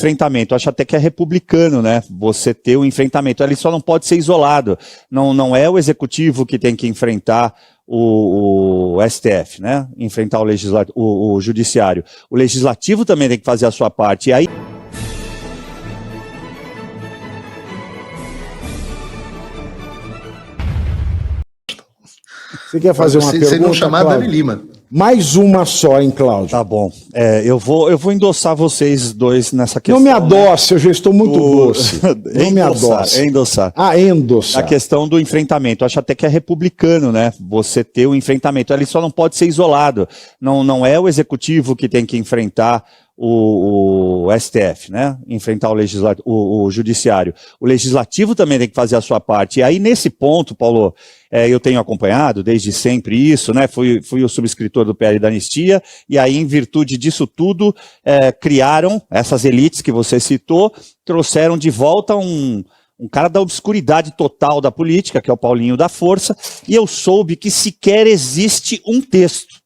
enfrentamento. Eu acho até que é republicano, né? Você ter o enfrentamento. Ele só não pode ser isolado. Não é o executivo que tem que enfrentar o STF, né? Enfrentar o judiciário. O legislativo também tem que fazer a sua parte. E aí... Você quer fazer uma pergunta, Vocês vão chamar Cláudio? Dani Lima. Mais uma só, hein, Cláudio? Tá bom. Eu vou endossar vocês dois nessa questão. Não me adoce, né? Eu já estou muito doce. Não me adoce. Endossar. Endossar. A questão do enfrentamento. Eu acho até que é republicano, né? Você ter o enfrentamento. Ele só não pode ser isolado. Não é o executivo que tem que enfrentar o STF, né? Enfrentar o judiciário. O legislativo também tem que fazer a sua parte. E aí, nesse ponto, Paulo, eu tenho acompanhado desde sempre isso, né? Fui o subscritor do PL da Anistia, e aí, em virtude disso tudo, criaram essas elites que você citou, trouxeram de volta um cara da obscuridade total da política, que é o Paulinho da Força, e eu soube que sequer existe um texto.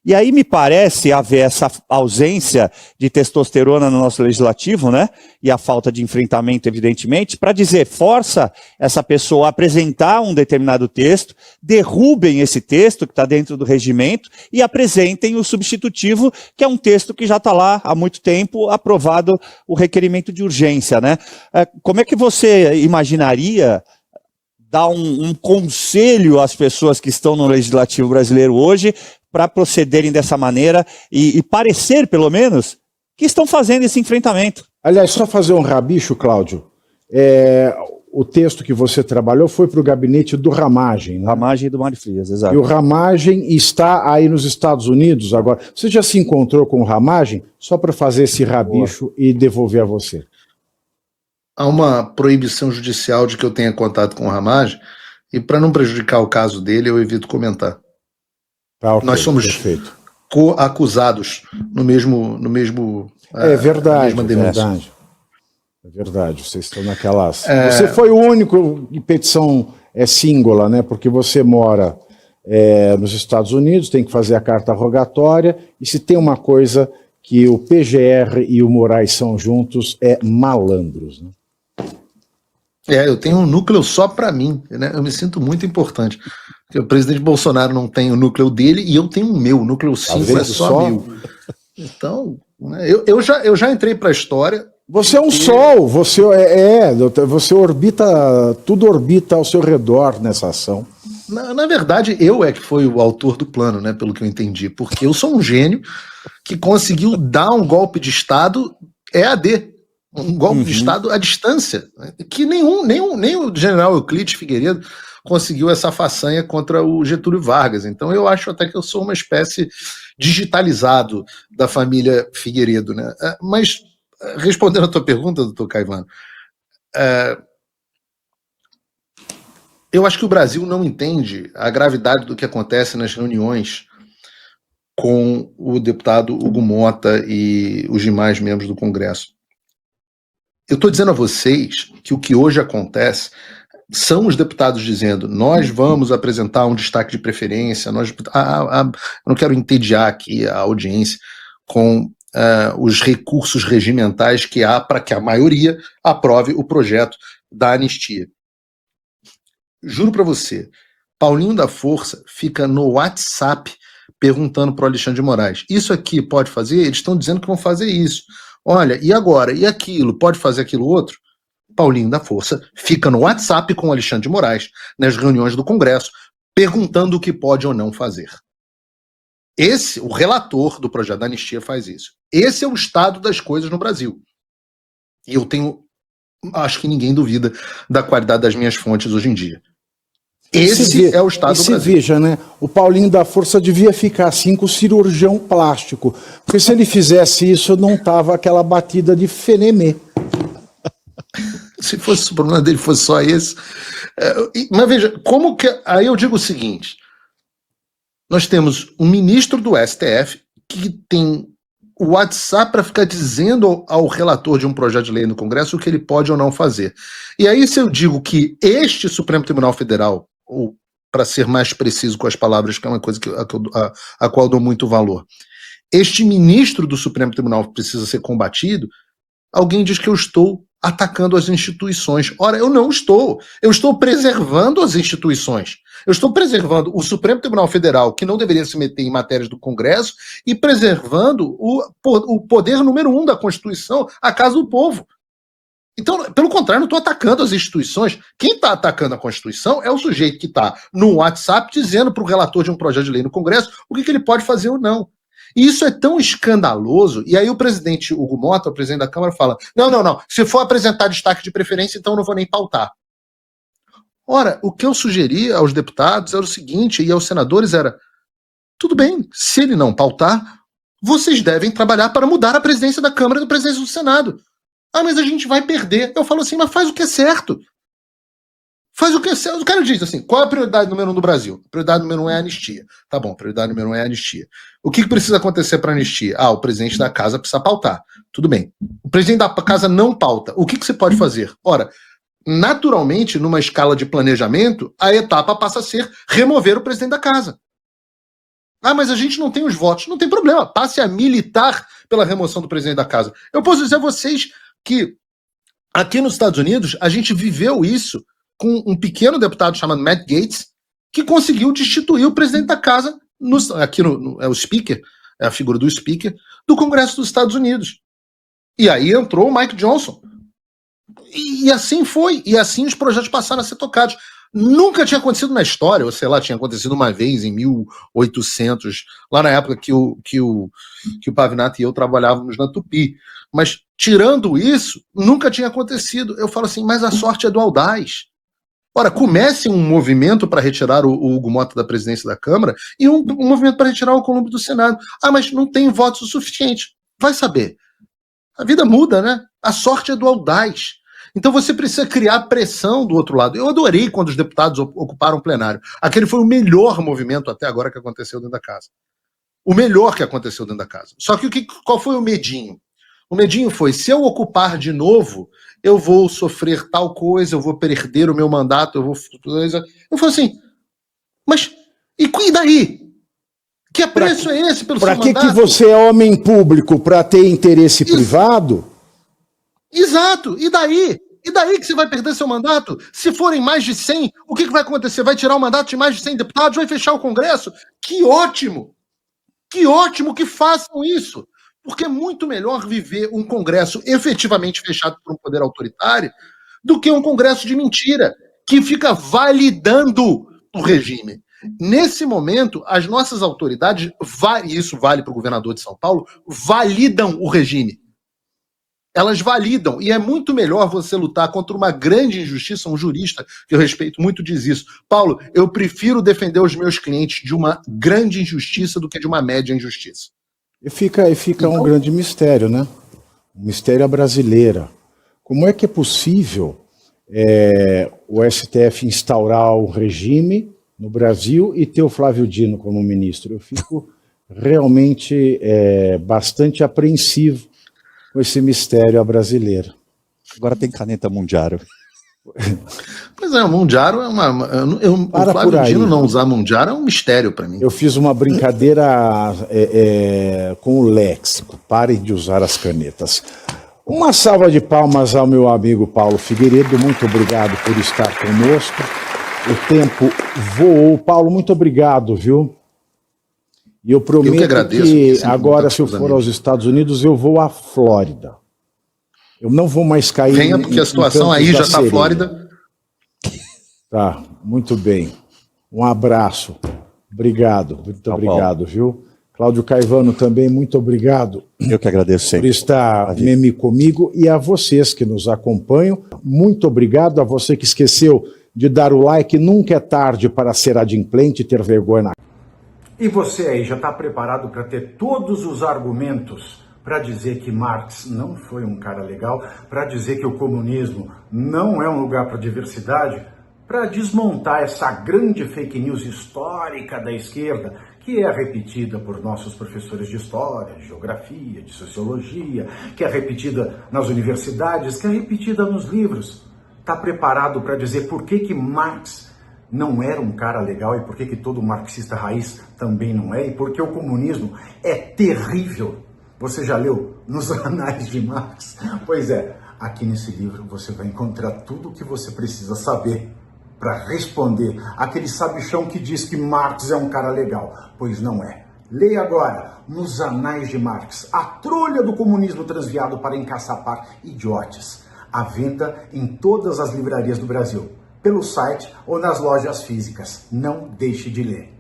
E aí me parece haver essa ausência de testosterona no nosso legislativo, né? E a falta de enfrentamento, evidentemente, para dizer, força essa pessoa a apresentar um determinado texto, derrubem esse texto que está dentro do regimento e apresentem o substitutivo, que é um texto que já está lá há muito tempo, aprovado o requerimento de urgência, né? Como é que você imaginaria dar um conselho às pessoas que estão no legislativo brasileiro hoje para procederem dessa maneira e parecer, pelo menos, que estão fazendo esse enfrentamento? Aliás, só fazer um rabicho, Cláudio. O texto que você trabalhou foi para o gabinete do Ramagem, né? Ramagem e do Mário Frias, exato. E o Ramagem está aí nos Estados Unidos agora. Você já se encontrou com o Ramagem? Só para fazer esse rabicho e devolver a você. Há uma proibição judicial de que eu tenha contato com o Ramagem, e para não prejudicar o caso dele, eu evito comentar. Tá, okay, nós somos co-acusados no mesmo verdade, é verdade, vocês estão naquelas... Você foi o único em petição singular, né? Porque você mora nos Estados Unidos, tem que fazer a carta rogatória, e se tem uma coisa que o PGR e o Moraes são juntos, é malandros, né? Eu tenho um núcleo só para mim, né? Eu me sinto muito importante. Porque o presidente Bolsonaro não tem o núcleo dele e eu tenho o meu. O núcleo 5 é só meu. Então, né, eu já entrei para a história. Você é um sol, você orbita, tudo orbita ao seu redor nessa ação. Na verdade, eu que fui o autor do plano, né? Pelo que eu entendi. Porque eu sou um gênio que conseguiu dar um golpe de Estado EAD. Um golpe de Estado à distância, que nem o general Euclides Figueiredo conseguiu essa façanha contra o Getúlio Vargas. Então eu acho até que eu sou uma espécie digitalizado da família Figueiredo, né? Mas, respondendo a tua pergunta, doutor Caivano, eu acho que o Brasil não entende a gravidade do que acontece nas reuniões com o deputado Hugo Mota e os demais membros do Congresso. Eu estou dizendo a vocês que o que hoje acontece são os deputados dizendo: nós vamos apresentar um destaque de preferência, eu não quero entediar aqui a audiência com os recursos regimentais que há para que a maioria aprove o projeto da anistia. Juro para você, Paulinho da Força fica no WhatsApp perguntando para o Alexandre de Moraes: isso aqui pode fazer? Eles estão dizendo que vão fazer isso. Olha, e agora? E aquilo? Pode fazer aquilo outro? Paulinho da Força fica no WhatsApp com o Alexandre de Moraes, nas reuniões do Congresso, perguntando o que pode ou não fazer. O relator do projeto da anistia faz isso. Esse é o estado das coisas no Brasil. E acho que ninguém duvida da qualidade das minhas fontes hoje em dia. Esse é o estado do Brasil. Veja, né? O Paulinho da Força devia ficar assim com o cirurgião plástico, porque se ele fizesse isso, não tava aquela batida de fenemê. Se o problema dele fosse só esse. Mas veja, como que... Aí eu digo o seguinte: nós temos um ministro do STF que tem o WhatsApp para ficar dizendo ao relator de um projeto de lei no Congresso o que ele pode ou não fazer. E aí, se eu digo que este Supremo Tribunal Federal, ou para ser mais preciso com as palavras, que é uma coisa a qual eu dou muito valor, este ministro do Supremo Tribunal precisa ser combatido, alguém diz que eu estou atacando as instituições. Ora, eu não estou. Eu estou preservando as instituições. Eu estou preservando o Supremo Tribunal Federal, que não deveria se meter em matérias do Congresso, e preservando o poder número 1 da Constituição, a Casa do Povo. Então, pelo contrário, não estou atacando as instituições. Quem está atacando a Constituição é o sujeito que está no WhatsApp dizendo para o relator de um projeto de lei no Congresso o que ele pode fazer ou não. E isso é tão escandaloso, e aí o presidente Hugo Mota, o presidente da Câmara, fala, não, se for apresentar destaque de preferência, então eu não vou nem pautar. Ora, o que eu sugeri aos deputados era o seguinte, e aos senadores era, tudo bem, se ele não pautar, vocês devem trabalhar para mudar a presidência da Câmara e a presidência do Senado. Ah, mas a gente vai perder. Eu falo assim, mas faz o que é certo. Faz o que é certo. O cara diz assim, qual é a prioridade número 1 do Brasil? A prioridade número 1 é a anistia. Tá bom, a prioridade número 1 é a anistia. O que precisa acontecer para a anistia? Ah, o presidente da casa precisa pautar. Tudo bem. O presidente da casa não pauta. O que você pode fazer? Ora, naturalmente, numa escala de planejamento, a etapa passa a ser remover o presidente da casa. Ah, mas a gente não tem os votos. Não tem problema. Passe a militar pela remoção do presidente da casa. Eu posso dizer a vocês que aqui nos Estados Unidos, a gente viveu isso com um pequeno deputado chamado Matt Gaetz, que conseguiu destituir o presidente da casa, é o speaker, é a figura do speaker, do Congresso dos Estados Unidos. E aí entrou o Mike Johnson. E assim foi, e assim os projetos passaram a ser tocados. Nunca tinha acontecido na história, ou sei lá, tinha acontecido uma vez em 1800, lá na época que o Pavinato e eu trabalhávamos na Tupi. Mas, tirando isso, nunca tinha acontecido. Eu falo assim, mas a sorte é do audaz. Ora, comece um movimento para retirar o Hugo Mota da presidência da Câmara e um movimento para retirar o Alcolumbre do Senado. Ah, mas não tem votos o suficiente. Vai saber. A vida muda, né? A sorte é do audaz. Então você precisa criar pressão do outro lado. Eu adorei quando os deputados ocuparam o plenário. Aquele foi o melhor movimento até agora que aconteceu dentro da casa. O melhor que aconteceu dentro da casa. Só que qual foi o medinho? O medinho foi, se eu ocupar de novo, eu vou sofrer tal coisa, eu vou perder o meu mandato, eu falo assim, mas e daí? Que preço é esse pelo seu mandato? Para que você é homem público? Para ter interesse privado? Exato, e daí? E daí que você vai perder seu mandato? Se forem mais de 100, o que vai acontecer? Vai tirar o mandato de mais de 100 deputados? Vai fechar o Congresso? Que ótimo! Que ótimo que façam isso! Porque é muito melhor viver um Congresso efetivamente fechado por um poder autoritário do que um Congresso de mentira, que fica validando o regime. Nesse momento, as nossas autoridades, e isso vale para o governador de São Paulo, validam o regime. Elas validam, e é muito melhor você lutar contra uma grande injustiça. Um jurista que eu respeito muito diz isso. Paulo, eu prefiro defender os meus clientes de uma grande injustiça do que de uma média injustiça. E fica então, um grande mistério, né? Um mistério à brasileira. Como é que é possível o STF instaurar o regime no Brasil e ter o Flávio Dino como ministro? Eu fico realmente bastante apreensivo com esse mistério à brasileira. Agora tem caneta Mundiaro. Pois é, o Mundiaro é o Flávio Dino não usar Mundiaro é um mistério para mim. Eu fiz uma brincadeira com o léxico. Parem de usar as canetas. Uma salva de palmas ao meu amigo Paulo Figueiredo. Muito obrigado por estar conosco. O tempo voou. Paulo, muito obrigado, viu? E eu prometo que agradeço, agora, se eu for aos Estados Unidos, eu vou à Flórida. Eu não vou mais cair... Venha, porque a situação aí já está Flórida. Tá, muito bem. Um abraço. Obrigado, muito obrigado, viu? Cláudio Caivano também, muito obrigado. Eu que agradeço sempre. Por estar comigo e a vocês que nos acompanham. Muito obrigado a você que esqueceu de dar o like. Nunca é tarde para ser adimplente e ter vergonha na... E você aí, já está preparado para ter todos os argumentos para dizer que Marx não foi um cara legal, para dizer que o comunismo não é um lugar para diversidade, para desmontar essa grande fake news histórica da esquerda, que é repetida por nossos professores de história, de geografia, de sociologia, que é repetida nas universidades, que é repetida nos livros. Está preparado para dizer por que Marx não era um cara legal e por que todo marxista raiz também não é, e porque o comunismo é terrível. Você já leu nos anais de Marx? Pois é, aqui nesse livro você vai encontrar tudo o que você precisa saber para responder aquele sabichão que diz que Marx é um cara legal, pois não é. Leia agora, Nos Anais de Marx, a trolha do comunismo transviado para encaçapar idiotes. À venda em todas as livrarias do Brasil, pelo site ou nas lojas físicas. Não deixe de ler.